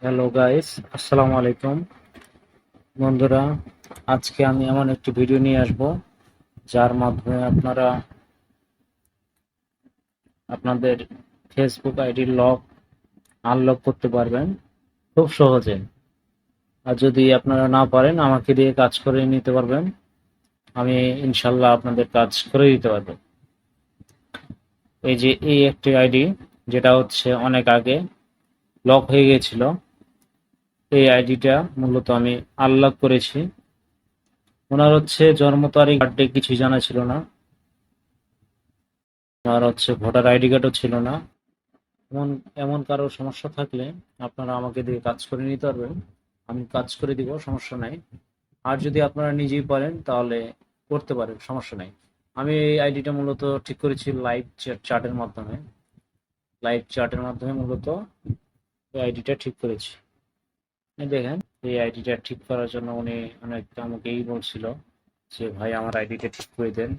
Hello guys, আসসালামু আলাইকুম বন্ধুরা। আজকে আমি এমন একটি ভিডিও নিয়ে আসব যার মাধ্যমে আপনারা আপনাদের ফেসবুক আইডির লক আনলক করতে পারবেন খুব সহজে। আর যদি আপনারা না পারেন আমাকে দিয়ে কাজ করে নিতে পারবেন। আমি ইনশাল্লাহ আপনাদের কাজ করে দিতে পারবো। এই যে এই একটি আইডি, যেটা হচ্ছে অনেক আগে লক হয়ে গিয়েছিল, এই আইডিটা মূলত আমি আনলক করেছি। ওনার হচ্ছে জন্ম তারিখ, বার্থডে কিছুই জানা ছিল না, আর হচ্ছে ভোটার আইডি কার্ডও ছিল না। এমন এমন কারো সমস্যা থাকলে আপনারা আমাকে দিয়ে কাজ করে নিতে পারবেন। আমি কাজ করে দিব, সমস্যা নাই। আর যদি আপনারা নিজেই পারেন তাহলে করতে পারেন, সমস্যা নাই। আমি এই আইডিটা মূলত ঠিক করেছি লাইভ চ্যাটের মাধ্যমে মূলত এই আইডিটা ঠিক করেছি। এই দেখেন, এই আইডিটা ঠিক করার জন্য উনি অনেক আমাকেই বলছিল যে ভাই আমার আইডিটা ঠিক করে দেন।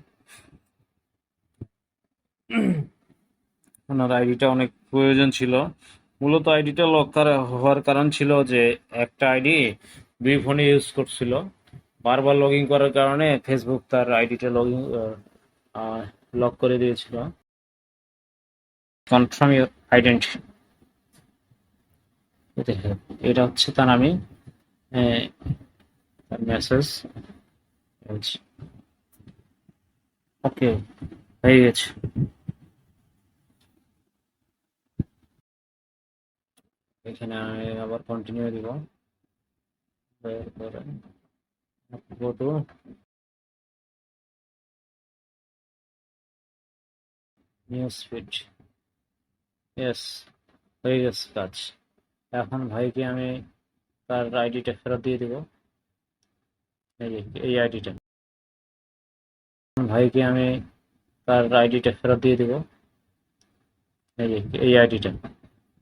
ওনার আইডিটা অনেক প্রয়োজন ছিল। মূলত আইডিটা লক করা হওয়ার কারণ ছিল যে একটা আইডি দুই ফোনে ইউজ করছিল। বারবার লগ ইন করার কারণে ফেসবুক তার আইডিটা লক করে দিয়েছিল। কনফার্ম ইউর আইডেন্টি, এটা হচ্ছে তার আমি মেসেজ। ওকে, হয়ে গেছে। এখানে আমি আবার কন্টিনিউ দিব। Go to news feed. Yes, হয়ে গেছে কাজ। এখন ভাইকে আমি তার আইডিটা ফেরত দিয়ে দিব। এই যে এই আইডিটা, ভাইকে আমি তার আইডিটা ফেরত দিয়ে দিব। এই যে এই আইডিটা,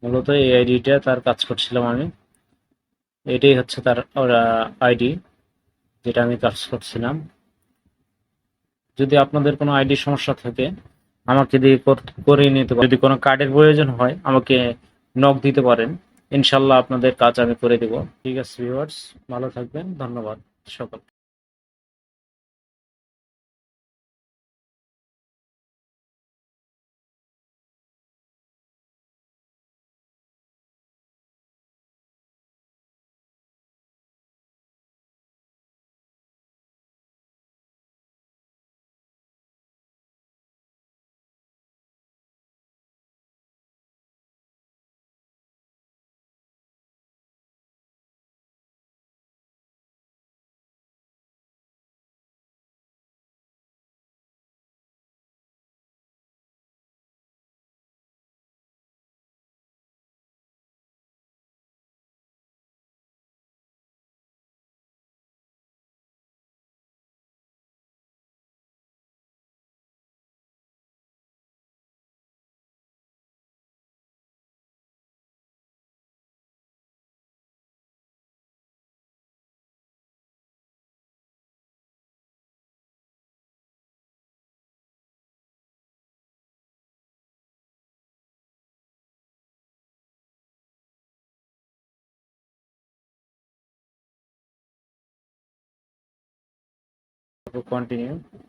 মূলত এই আইডিটা তার কাজ করছিলাম আমি। এটাই হচ্ছে তার আইডি, যেটা আমি কাজ করছিলাম। যদি আপনাদের কোনো আইডি সমস্যা থাকে আমাকে দিয়ে করে নিতে পারেন। যদি কোনো কার্ডের প্রয়োজন হয় আমাকে নক দিতে পারেন, ইনশাল্লাহ আপনাদের কাজ আমি করে দেব। ঠিক আছে ভিউয়ার্স, ভালো থাকবেন, ধন্যবাদ সকল। কন্টিনিউ।